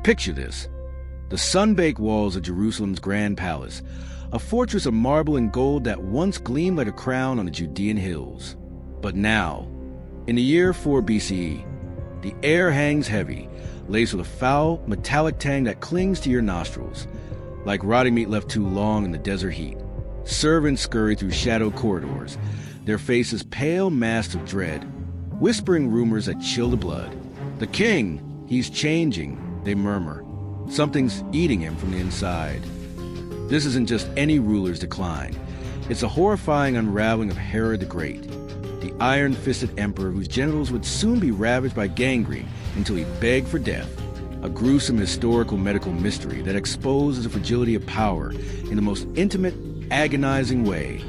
Picture this: the sun-baked walls of Jerusalem's grand palace, a fortress of marble and gold that once gleamed like a crown on the Judean hills. But now, in the year 4 BCE, the air hangs heavy, laced with a foul, metallic tang that clings to your nostrils, like rotting meat left too long in the desert heat. Servants scurry through shadowed corridors, their faces pale masks of dread, whispering rumors that chill the blood. "The king, he's changing," they murmur. "Something's eating him from the inside." This isn't just any ruler's decline. It's a horrifying unraveling of Herod the Great, the iron-fisted emperor whose genitals would soon be ravaged by gangrene until he begged for death. A gruesome historical medical mystery that exposes the fragility of power in the most intimate, agonizing way.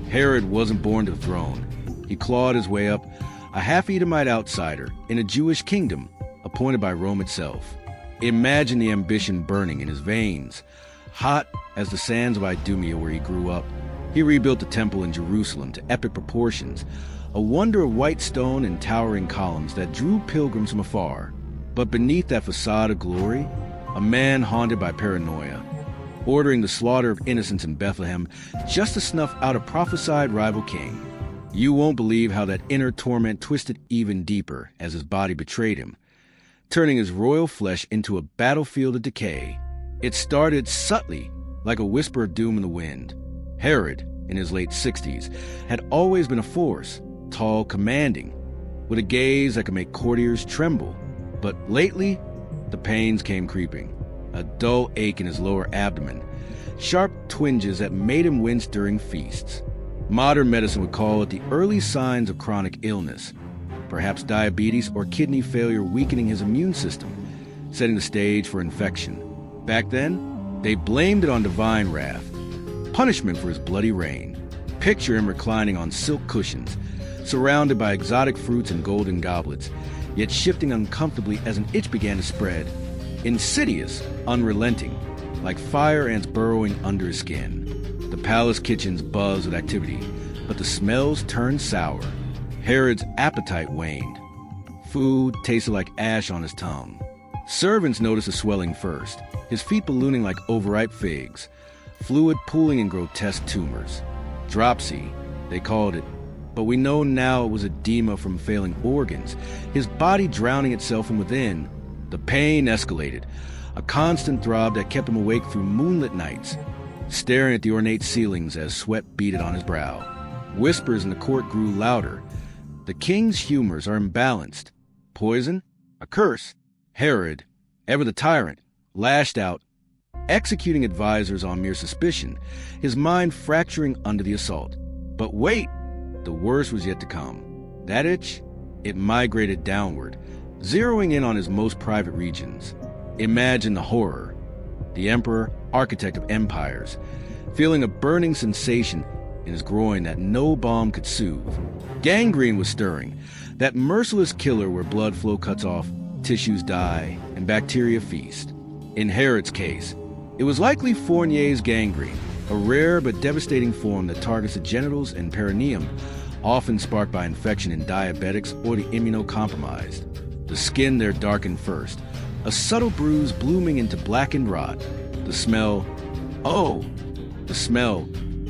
Herod wasn't born to the throne. He clawed his way up, a half-Edomite outsider in a Jewish kingdom appointed by Rome itself. Imagine the ambition burning in his veins. Hot as the sands of Idumea where he grew up, he rebuilt the temple in Jerusalem to epic proportions, a wonder of white stone and towering columns that drew pilgrims from afar. But beneath that facade of glory, a man haunted by paranoia, ordering the slaughter of innocents in Bethlehem just to snuff out a prophesied rival king. You won't believe how that inner torment twisted even deeper as his body betrayed him, turning his royal flesh into a battlefield of decay. It started subtly, like a whisper of doom in the wind. Herod, in his late 60s, had always been a force, tall, commanding, with a gaze that could make courtiers tremble. But lately, the pains came creeping. A dull ache in his lower abdomen, sharp twinges that made him wince during feasts. Modern medicine would call it the early signs of chronic illness, perhaps diabetes or kidney failure weakening his immune system, setting the stage for infection. Back then, they blamed it on divine wrath, punishment for his bloody reign. Picture him reclining on silk cushions, surrounded by exotic fruits and golden goblets, yet shifting uncomfortably as an itch began to spread. Insidious, unrelenting, like fire ants burrowing under his skin. The palace kitchens buzzed with activity, but the smells turned sour. Herod's appetite waned. Food tasted like ash on his tongue. Servants noticed the swelling first, his feet ballooning like overripe figs, fluid pooling in grotesque tumors. Dropsy, they called it, but we know now it was edema from failing organs, his body drowning itself from within. The pain escalated, a constant throb that kept him awake through moonlit nights, staring at the ornate ceilings as sweat beaded on his brow. Whispers in the court grew louder. The king's humors are imbalanced. Poison? A curse? Herod, ever the tyrant, lashed out, executing advisors on mere suspicion, his mind fracturing under the assault. But wait! The worst was yet to come. That itch? It migrated downward, zeroing in on his most private regions. Imagine the horror. The emperor, architect of empires, feeling a burning sensation in his groin that no balm could soothe. Gangrene was stirring, that merciless killer where blood flow cuts off, tissues die, and bacteria feast. In Herod's case, it was likely Fournier's gangrene, a rare but devastating form that targets the genitals and perineum, often sparked by infection in diabetics or the immunocompromised. The skin there darkened first, a subtle bruise blooming into blackened rot. The smell,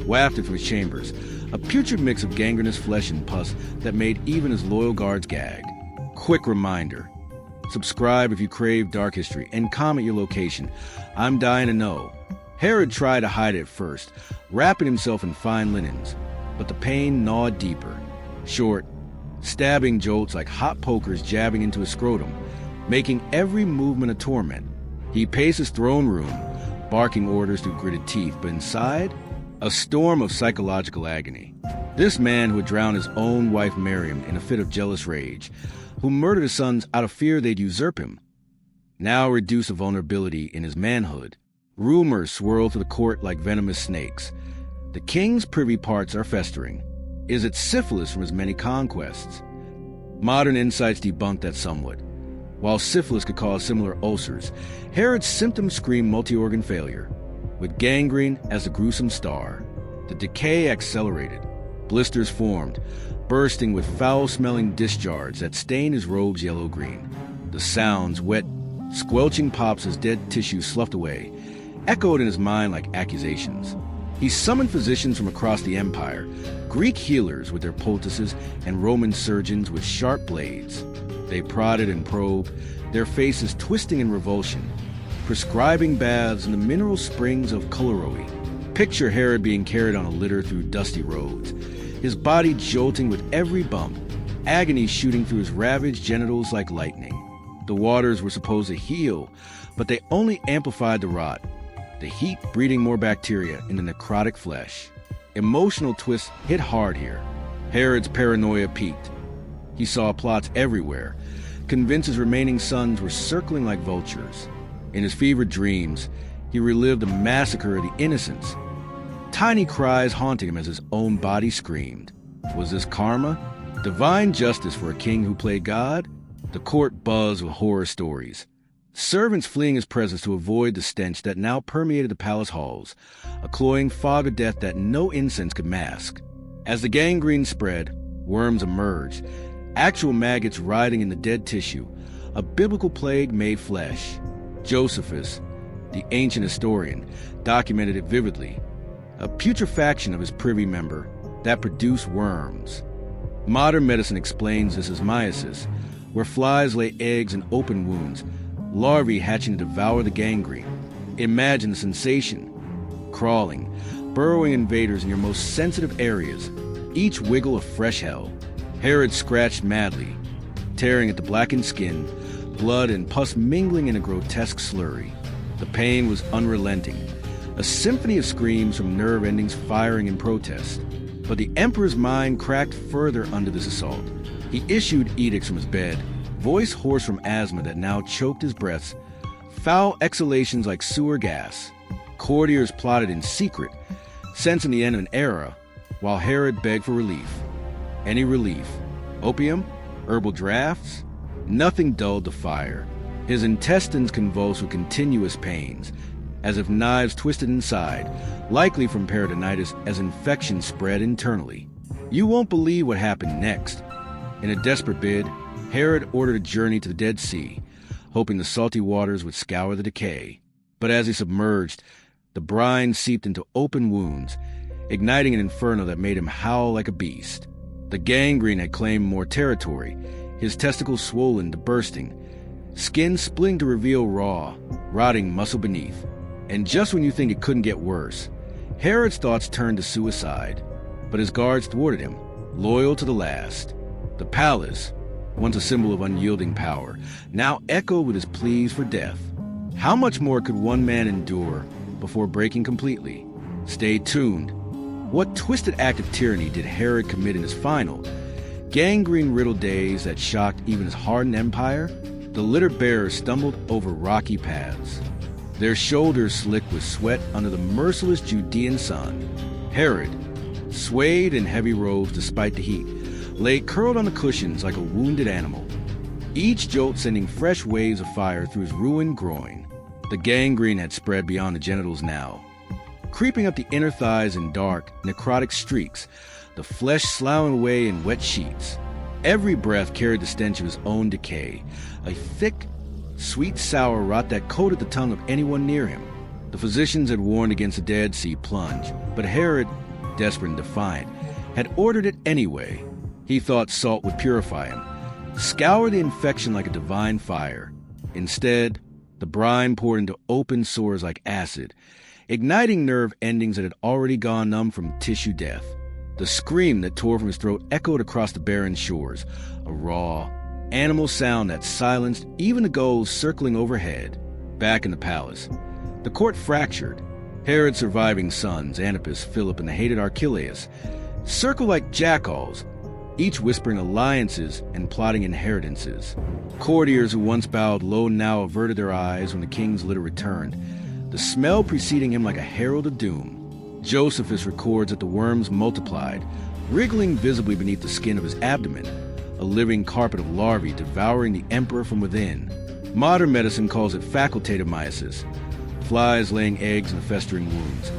wafted from his chambers, a putrid mix of gangrenous flesh and pus that made even his loyal guards gag. Quick reminder, subscribe if you crave dark history, and comment your location. I'm dying to know. Herod tried to hide it at first, wrapping himself in fine linens, but the pain gnawed deeper. Short, stabbing jolts like hot pokers jabbing into his scrotum, making every movement a torment. He paced his throne room, barking orders through gritted teeth, but inside, a storm of psychological agony. This man who had drowned his own wife Miriam in a fit of jealous rage, who murdered his sons out of fear they'd usurp him, now reduced to vulnerability in his manhood. Rumors swirl through the court like venomous snakes. The king's privy parts are festering. Is it syphilis from his many conquests? Modern insights debunk that somewhat. While syphilis could cause similar ulcers, Herod's symptoms scream multi-organ failure, with gangrene as the gruesome star. The decay accelerated. Blisters formed, bursting with foul-smelling discharge that stained his robes yellow-green. The sounds, wet, squelching pops as dead tissue sloughed away, echoed in his mind like accusations. He summoned physicians from across the empire, Greek healers with their poultices and Roman surgeons with sharp blades. They prodded and probed, their faces twisting in revulsion, prescribing baths in the mineral springs of Coloroi. Picture Herod being carried on a litter through dusty roads, his body jolting with every bump, agony shooting through his ravaged genitals like lightning. The waters were supposed to heal, but they only amplified the rot, the heat breeding more bacteria in the necrotic flesh. Emotional twists hit hard here. Herod's paranoia peaked. He saw plots everywhere, convinced his remaining sons were circling like vultures. In his fevered dreams, he relived the massacre of the innocents, tiny cries haunting him as his own body screamed. Was this karma? Divine justice for a king who played God? The court buzzed with horror stories. Servants fleeing his presence to avoid the stench that now permeated the palace halls, a cloying fog of death that no incense could mask. As the gangrene spread, worms emerged, actual maggots writhing in the dead tissue, a biblical plague made flesh. Josephus, the ancient historian, documented it vividly, a putrefaction of his privy member that produced worms. Modern medicine explains this as myisis, where flies lay eggs in open wounds, larvae hatching to devour the gangrene. Imagine the sensation. Crawling, burrowing invaders in your most sensitive areas, each wiggle a fresh hell. Herod scratched madly, tearing at the blackened skin, blood and pus mingling in a grotesque slurry. The pain was unrelenting, a symphony of screams from nerve endings firing in protest. But the emperor's mind cracked further under this assault. He issued edicts from his bed, voice hoarse from asthma that now choked his breaths, foul exhalations like sewer gas. Courtiers plotted in secret, sensing the end of an era, while Herod begged for relief. Any relief? Opium? Herbal drafts? Nothing dulled the fire. His intestines convulsed with continuous pains, as if knives twisted inside, likely from peritonitis as infection spread internally. You won't believe what happened next. In a desperate bid, Herod ordered a journey to the Dead Sea, hoping the salty waters would scour the decay. But as he submerged, the brine seeped into open wounds, igniting an inferno that made him howl like a beast. The gangrene had claimed more territory, his testicles swollen to bursting, skin splitting to reveal raw, rotting muscle beneath. And just when you think it couldn't get worse, Herod's thoughts turned to suicide. But his guards thwarted him, loyal to the last. The palace, once a symbol of unyielding power, now echoed with his pleas for death. How much more could one man endure before breaking completely? Stay tuned. What twisted act of tyranny did Herod commit in his final, gangrene-riddled days that shocked even his hardened empire? The litter-bearers stumbled over rocky paths, their shoulders slick with sweat under the merciless Judean sun. Herod, swayed in heavy robes despite the heat, lay curled on the cushions like a wounded animal, each jolt sending fresh waves of fire through his ruined groin. The gangrene had spread beyond the genitals now, creeping up the inner thighs in dark, necrotic streaks, the flesh sloughing away in wet sheets. Every breath carried the stench of his own decay, a thick, sweet sour rot that coated the tongue of anyone near him. The physicians had warned against the Dead Sea plunge, but Herod, desperate and defiant, had ordered it anyway. He thought salt would purify him, scour the infection like a divine fire. Instead, the brine poured into open sores like acid, igniting nerve endings that had already gone numb from tissue death. The scream that tore from his throat echoed across the barren shores, a raw, animal sound that silenced even the gulls circling overhead. Back in the palace, the court fractured. Herod's surviving sons, Antipas, Philip, and the hated Archelaus, circled like jackals, each whispering alliances and plotting inheritances. Courtiers who once bowed low now averted their eyes when the king's litter returned, the smell preceding him like a herald of doom. Josephus records that the worms multiplied, wriggling visibly beneath the skin of his abdomen, a living carpet of larvae devouring the emperor from within. Modern medicine calls it facultative myisis, flies laying eggs in the festering wounds,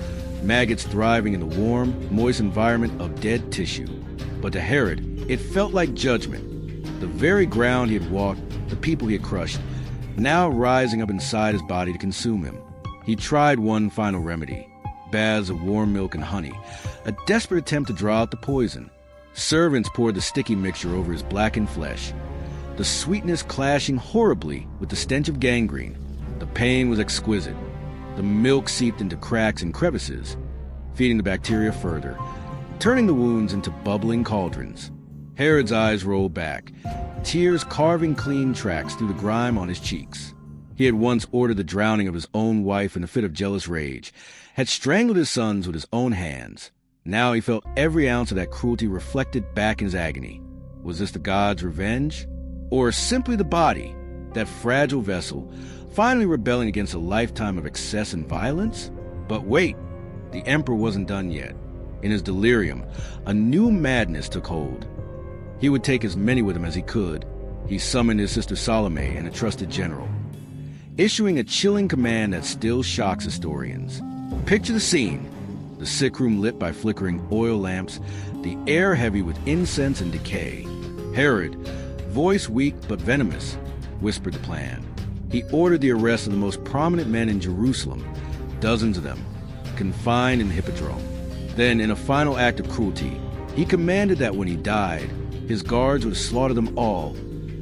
maggots thriving in the warm, moist environment of dead tissue. But to Herod, it felt like judgment. The very ground he had walked, the people he had crushed, now rising up inside his body to consume him. He tried one final remedy, baths of warm milk and honey, a desperate attempt to draw out the poison. Servants poured the sticky mixture over his blackened flesh, the sweetness clashing horribly with the stench of gangrene. The pain was exquisite. The milk seeped into cracks and crevices, feeding the bacteria further, turning the wounds into bubbling cauldrons. Herod's eyes rolled back, tears carving clean tracks through the grime on his cheeks. He had once ordered the drowning of his own wife in a fit of jealous rage, had strangled his sons with his own hands. Now he felt every ounce of that cruelty reflected back in his agony. Was this the god's revenge? Or simply the body, that fragile vessel, finally rebelling against a lifetime of excess and violence? But wait, the emperor wasn't done yet. In his delirium, a new madness took hold. He would take as many with him as he could. He summoned his sister Salome and a trusted general, issuing a chilling command that still shocks historians. Picture the scene. The sick room lit by flickering oil lamps, the air heavy with incense and decay. Herod, voice weak but venomous, whispered the plan. He ordered the arrest of the most prominent men in Jerusalem, dozens of them, confined in the Hippodrome. Then, in a final act of cruelty, he commanded that when he died, his guards would slaughter them all,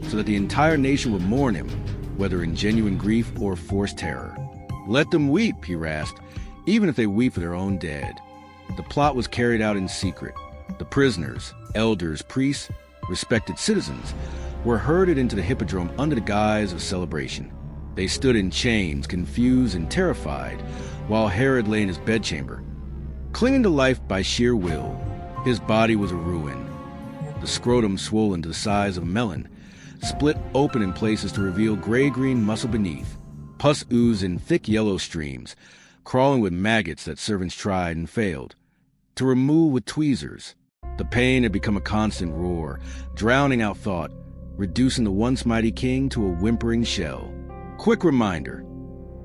so that the entire nation would mourn him, whether in genuine grief or forced terror. Let them weep, he rasped, even if they weep for their own dead. The plot was carried out in secret. The prisoners, elders, priests, respected citizens, were herded into the Hippodrome under the guise of celebration. They stood in chains, confused and terrified, while Herod lay in his bedchamber, clinging to life by sheer will. His body was a ruin. The scrotum swollen to the size of a melon, split open in places to reveal gray-green muscle beneath. Pus oozed in thick yellow streams, crawling with maggots that servants tried and failed to remove with tweezers. The pain had become a constant roar, drowning out thought, reducing the once mighty king to a whimpering shell. Quick reminder,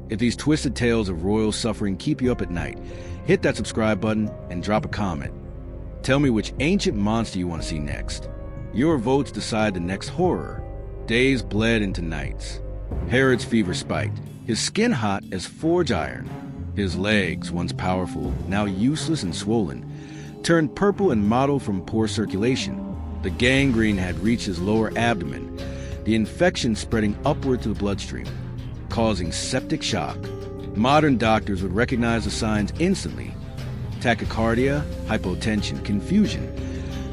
if these twisted tales of royal suffering keep you up at night, hit that subscribe button and drop a comment. Tell me which ancient monster you want to see next. Your votes decide the next horror. Days bled into nights. Herod's fever spiked, his skin hot as forge iron. His legs, once powerful, now useless and swollen, turned purple and mottled from poor circulation. The gangrene had reached his lower abdomen, the infection spreading upward to the bloodstream, causing septic shock. Modern doctors would recognize the signs instantly: tachycardia, hypotension, confusion,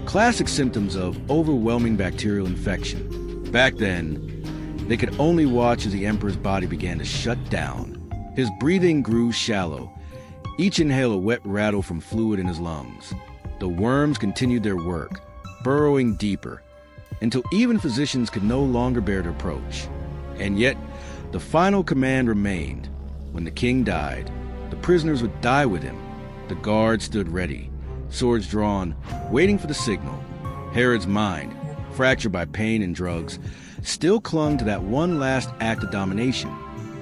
classic symptoms of overwhelming bacterial infection. Back then, they could only watch as the emperor's body began to shut down. His breathing grew shallow, each inhale a wet rattle from fluid in his lungs. The worms continued their work, burrowing deeper, until even physicians could no longer bear to approach. And yet, the final command remained. When the king died, the prisoners would die with him. The guards stood ready, swords drawn, waiting for the signal. Herod's mind, fractured by pain and drugs, still clung to that one last act of domination.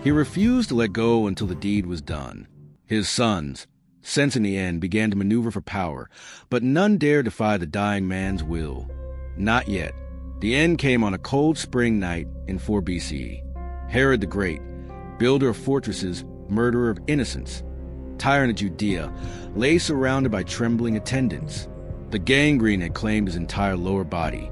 He refused to let go until the deed was done. His sons, sensing the end, began to maneuver for power, but none dared defy the dying man's will. Not yet. The end came on a cold spring night in 4 BCE. Herod the Great, builder of fortresses, murderer of innocents, tyrant of Judea, lay surrounded by trembling attendants. The gangrene had claimed his entire lower body.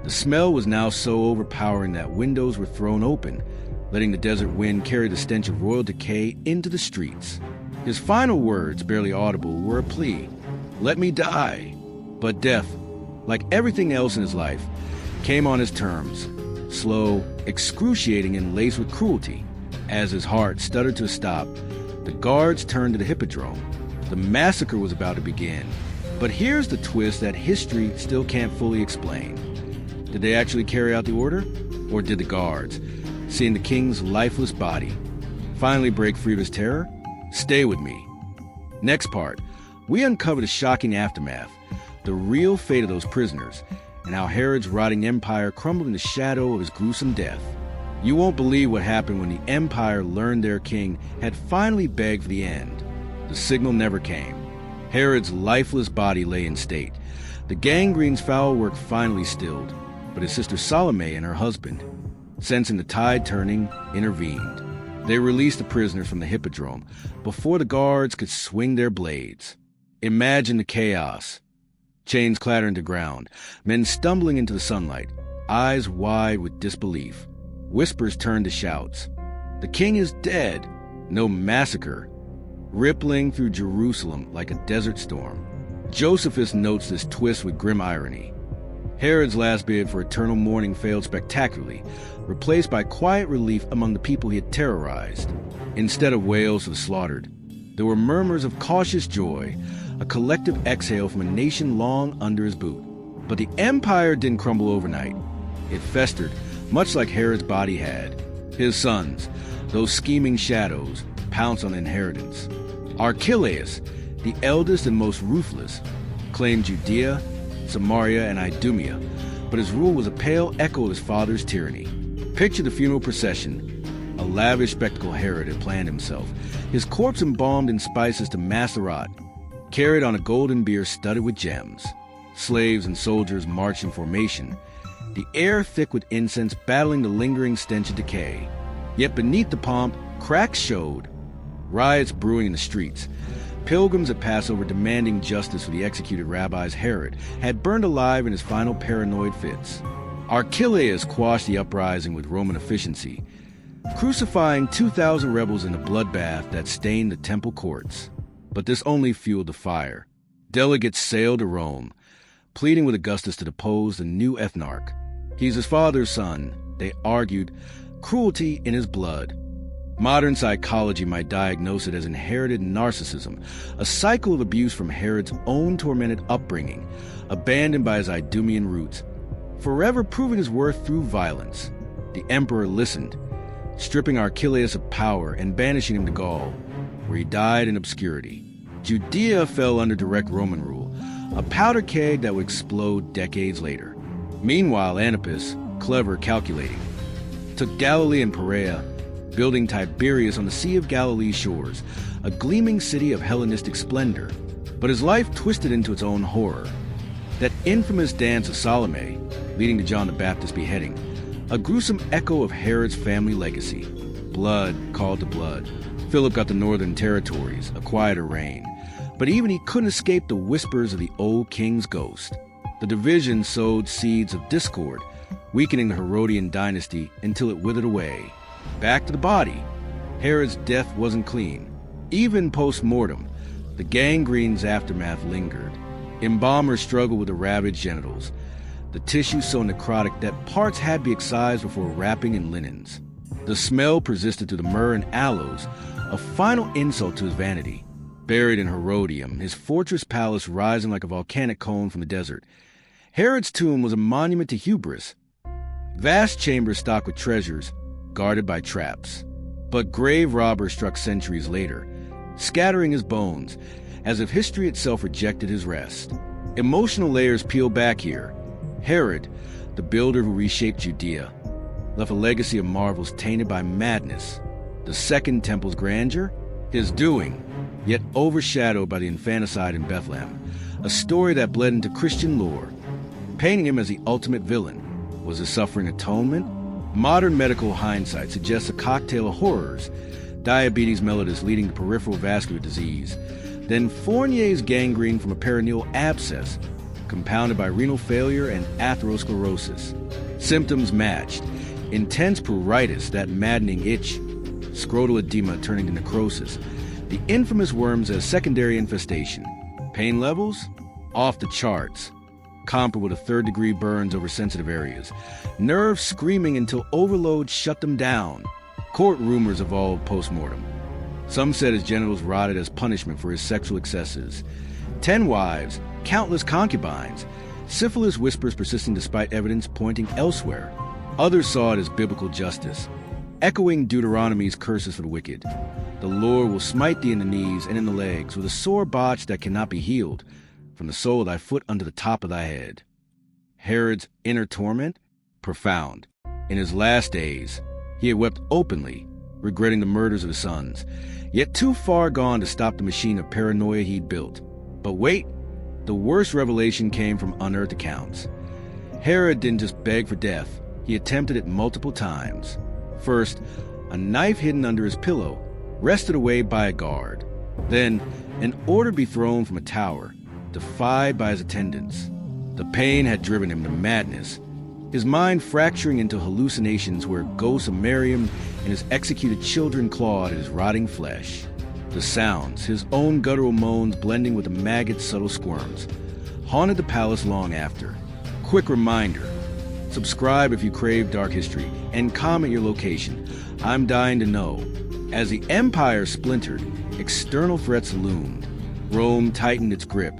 The smell was now so overpowering that windows were thrown open, letting the desert wind carry the stench of royal decay into the streets. His final words, barely audible, were a plea: "Let me die." But death, like everything else in his life, came on his terms, slow, excruciating, and laced with cruelty. As his heart stuttered to a stop, the guards turned to the Hippodrome. The massacre was about to begin. But here's the twist that history still can't fully explain. Did they actually carry out the order? Or did the guards, seeing the king's lifeless body, finally break free of his terror? Stay with me. Next part, we uncover the shocking aftermath, the real fate of those prisoners, and how Herod's rotting empire crumbled in the shadow of his gruesome death. You won't believe what happened when the empire learned their king had finally begged for the end. The signal never came. Herod's lifeless body lay in state. The gangrene's foul work finally stilled, but his sister Salome and her husband, sensing the tide turning, intervened. They released the prisoners from the hippodrome before the guards could swing their blades. Imagine the chaos. Chains clattering to ground, men stumbling into the sunlight, eyes wide with disbelief. Whispers turned to shouts. The king is dead. No massacre. Rippling through Jerusalem like a desert storm. Josephus notes this twist with grim irony. Herod's last bid for eternal mourning failed spectacularly, replaced by quiet relief among the people he had terrorized. Instead of wails of the slaughtered, there were murmurs of cautious joy, a collective exhale from a nation long under his boot. But the empire didn't crumble overnight. It festered, much like Herod's body had. His sons, those scheming shadows, pounced on the inheritance. Archelaus, the eldest and most ruthless, claimed Judea, Samaria, and Idumea, but his rule was a pale echo of his father's tyranny. Picture the funeral procession. A lavish spectacle Herod had planned himself, his corpse embalmed in spices to Maserat, carried on a golden bier studded with gems. Slaves and soldiers marched in formation, the air thick with incense battling the lingering stench of decay. Yet beneath the pomp, cracks showed. Riots brewing in the streets. Pilgrims at Passover demanding justice for the executed rabbis Herod had burned alive in his final paranoid fits. Archelaus quashed the uprising with Roman efficiency, crucifying 2,000 rebels in a bloodbath that stained the temple courts. But this only fueled the fire. Delegates sailed to Rome, pleading with Augustus to depose the new ethnarch. He's his father's son, they argued, cruelty in his blood. Modern psychology might diagnose it as inherited narcissism, a cycle of abuse from Herod's own tormented upbringing, abandoned by his Idumean roots, forever proving his worth through violence. The emperor listened, stripping Archelaus of power and banishing him to Gaul, where he died in obscurity. Judea fell under direct Roman rule, a powder keg that would explode decades later. Meanwhile, Antipas, clever calculating, took Galilee and Perea, building Tiberias on the Sea of Galilee's shores, a gleaming city of Hellenistic splendor. But his life twisted into its own horror. That infamous dance of Salome, leading to John the Baptist's beheading, a gruesome echo of Herod's family legacy. Blood called to blood. Philip got the northern territories, a quieter reign. But even he couldn't escape the whispers of the old king's ghost. The division sowed seeds of discord, weakening the Herodian dynasty until it withered away. Back to the body. Herod's death wasn't clean. Even post-mortem, the gangrene's aftermath lingered. Embalmers struggled with the ravaged genitals, the tissue so necrotic that parts had to be excised before wrapping in linens. The smell persisted to the myrrh and aloes, a final insult to his vanity. Buried in Herodium, his fortress palace rising like a volcanic cone from the desert, Herod's tomb was a monument to hubris. Vast chambers stocked with treasures, guarded by traps. But grave robbers struck centuries later, scattering his bones, as if history itself rejected his rest. Emotional layers peel back here. Herod, the builder who reshaped Judea, left a legacy of marvels tainted by madness. The Second Temple's grandeur, his doing, yet overshadowed by the infanticide in Bethlehem, a story that bled into Christian lore, painting him as the ultimate villain. Was his suffering atonement? Modern medical hindsight suggests a cocktail of horrors: diabetes mellitus leading to peripheral vascular disease, then Fournier's gangrene from a perineal abscess, compounded by renal failure and atherosclerosis. Symptoms matched: intense pruritus, that maddening itch, scrotal edema turning to necrosis, the infamous worms as secondary infestation. Pain levels? Off the charts, comparable to third-degree burns over sensitive areas. Nerves screaming until overload shut them down. Court rumors evolved post-mortem. Some said his genitals rotted as punishment for his sexual excesses. 10 wives, countless concubines, syphilis whispers persisting despite evidence pointing elsewhere. Others saw it as biblical justice, echoing Deuteronomy's curses for the wicked. The Lord will smite thee in the knees and in the legs with a sore botch that cannot be healed, from the sole of thy foot unto the top of thy head. Herod's inner torment? Profound. In his last days, he had wept openly, regretting the murders of his sons, yet too far gone to stop the machine of paranoia he'd built. But wait, the worst revelation came from unearthed accounts. Herod didn't just beg for death, He attempted it multiple times. First, a knife hidden under his pillow, wrested away by a guard. Then, an order be thrown from a tower, defied by his attendants. The pain had driven him to madness, his mind fracturing into hallucinations where ghosts of Miriam and his executed children clawed at his rotting flesh. The sounds, his own guttural moans blending with the maggot's subtle squirms, haunted the palace long after. Quick reminder, subscribe if you crave dark history, and comment your location. I'm dying to know. As the empire splintered, external threats loomed. Rome tightened its grip,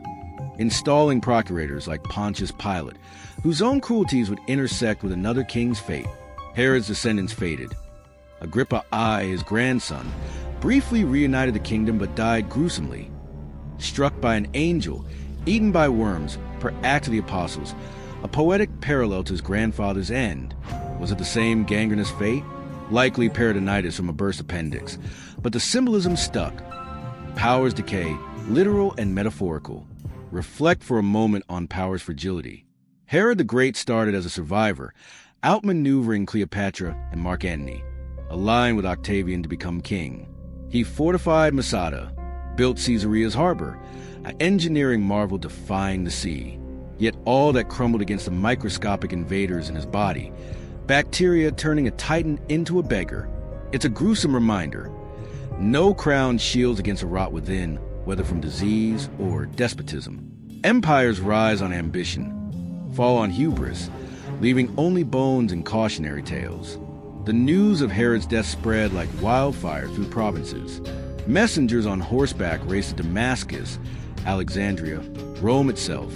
installing procurators like Pontius Pilate, whose own cruelties would intersect with another king's fate. Herod's descendants faded. Agrippa I, his grandson, briefly reunited the kingdom but died gruesomely. Struck by an angel, eaten by worms, per Acts of the Apostles, a poetic parallel to his grandfather's end. Was it the same gangrenous fate? Likely peritonitis from a burst appendix, but the symbolism stuck. Power's decay, literal and metaphorical. Reflect for a moment on power's fragility. Herod the Great started as a survivor, outmaneuvering Cleopatra and Mark Antony, aligned with Octavian to become king. He fortified Masada, built Caesarea's harbor, an engineering marvel defying the sea. Yet all that crumbled against the microscopic invaders in his body, bacteria turning a titan into a beggar. It's a gruesome reminder. No crown shields against a rot within, whether from disease or despotism. Empires rise on ambition, fall on hubris, leaving only bones and cautionary tales. The news of Herod's death spread like wildfire through provinces. Messengers on horseback raced to Damascus, Alexandria, Rome itself.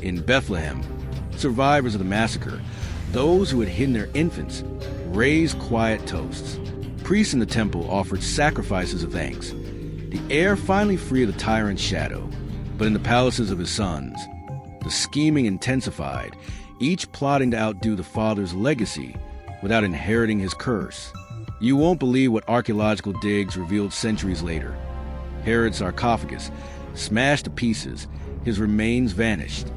In Bethlehem, survivors of the massacre, those who had hidden their infants, raised quiet toasts. Priests in the temple offered sacrifices of thanks. The heir finally free of the tyrant's shadow. But in the palaces of his sons, the scheming intensified, each plotting to outdo the father's legacy without inheriting his curse. You won't believe what archaeological digs revealed centuries later. Herod's sarcophagus, smashed to pieces, his remains vanished.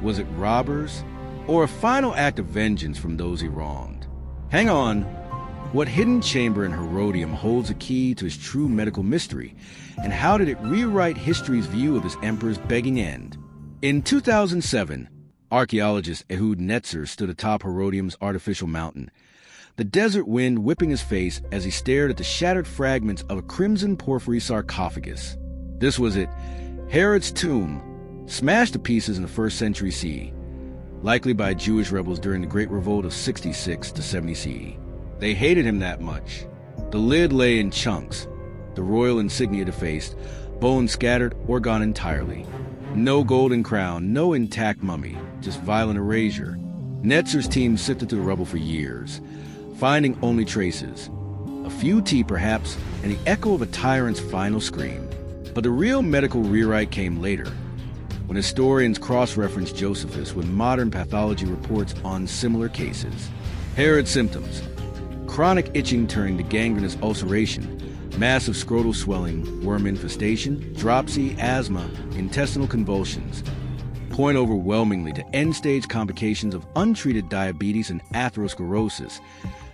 Was it robbers, or a final act of vengeance from those he wronged? Hang on. What hidden chamber in Herodium holds a key to his true medical mystery, and how did it rewrite history's view of his emperor's begging end? In 2007, archaeologist Ehud Netzer stood atop Herodium's artificial mountain, the desert wind whipping his face as he stared at the shattered fragments of a crimson porphyry sarcophagus. This was it, Herod's tomb, smashed to pieces in the 1st century CE, likely by Jewish rebels during the Great Revolt of 66 to 70 CE. They hated him that much. The lid lay in chunks, the royal insignia defaced, bones scattered or gone entirely. No golden crown, no intact mummy, just violent erasure. Netzer's team sifted through the rubble for years, finding only traces. A few teeth perhaps, and the echo of a tyrant's final scream. But the real medical rewrite came later, when historians cross-referenced Josephus with modern pathology reports on similar cases. Herod's symptoms: chronic itching turning to gangrenous ulceration, massive scrotal swelling, worm infestation, dropsy, asthma, intestinal convulsions, point overwhelmingly to end-stage complications of untreated diabetes and atherosclerosis,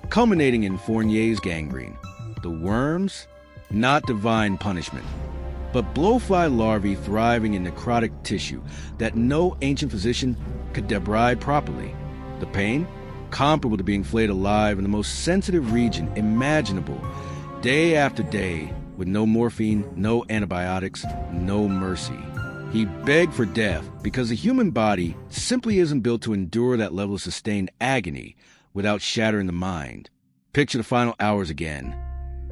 culminating in Fournier's gangrene. The worms? Not divine punishment, but blowfly larvae thriving in necrotic tissue that no ancient physician could debride properly. The pain? Comparable to being flayed alive in the most sensitive region imaginable, day after day, with no morphine, no antibiotics, no mercy. He begged for death because the human body simply isn't built to endure that level of sustained agony without shattering the mind. Picture the final hours again.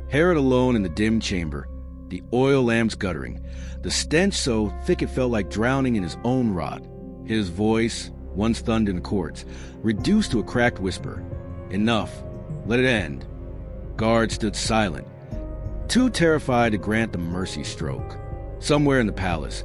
Herod alone in the dim chamber, the oil lamps guttering, the stench so thick it felt like drowning in his own rot. His voice, once thunder in the courts, reduced to a cracked whisper. Enough. Let it end. Guards stood silent, too terrified to grant the mercy stroke. Somewhere in the palace,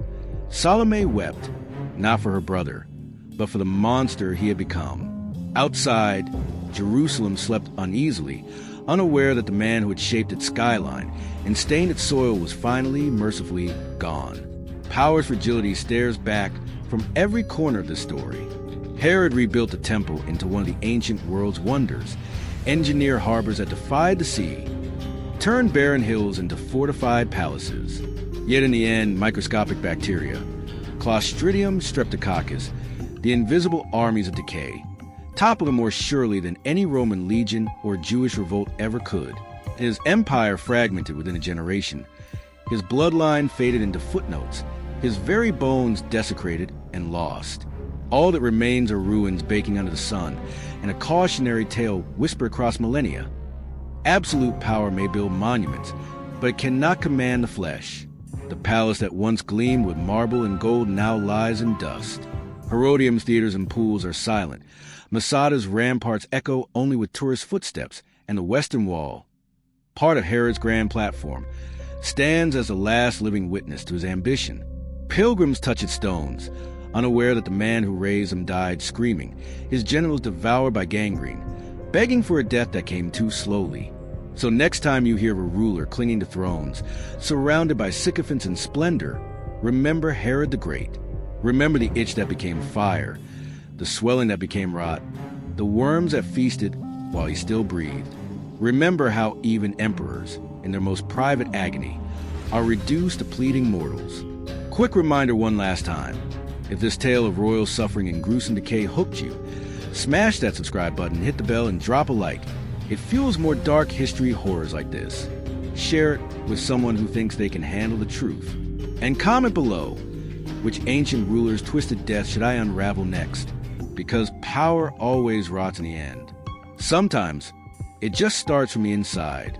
Salome wept, not for her brother, but for the monster he had become. Outside, Jerusalem slept uneasily, unaware that the man who had shaped its skyline and stained its soil was finally, mercifully gone. Power's fragility stares back from every corner of this story. Herod rebuilt the temple into one of the ancient world's wonders, engineered harbors that defied the sea, turned barren hills into fortified palaces. Yet in the end, microscopic bacteria, Clostridium streptococcus, the invisible armies of decay, toppled him more surely than any Roman legion or Jewish revolt ever could. His empire fragmented within a generation. His bloodline faded into footnotes, his very bones desecrated and lost. All that remains are ruins baking under the sun, and a cautionary tale whispered across millennia. Absolute power may build monuments, but it cannot command the flesh. The palace that once gleamed with marble and gold now lies in dust. Herodium's theaters and pools are silent. Masada's ramparts echo only with tourist footsteps, and the Western Wall, part of Herod's grand platform, stands as the last living witness to his ambition. Pilgrims touch its stones, unaware that the man who raised them died screaming, his genitals devoured by gangrene, begging for a death that came too slowly. So next time you hear of a ruler clinging to thrones, surrounded by sycophants and splendor, remember Herod the Great. Remember the itch that became fire, the swelling that became rot, the worms that feasted while he still breathed. Remember how even emperors, in their most private agony, are reduced to pleading mortals. Quick reminder one last time. If this tale of royal suffering and gruesome decay hooked you, smash that subscribe button, hit the bell, and drop a like. It fuels more dark history horrors like this. Share it with someone who thinks they can handle the truth. And comment below, which ancient ruler's twisted death should I unravel next? Because power always rots in the end. Sometimes, it just starts from the inside.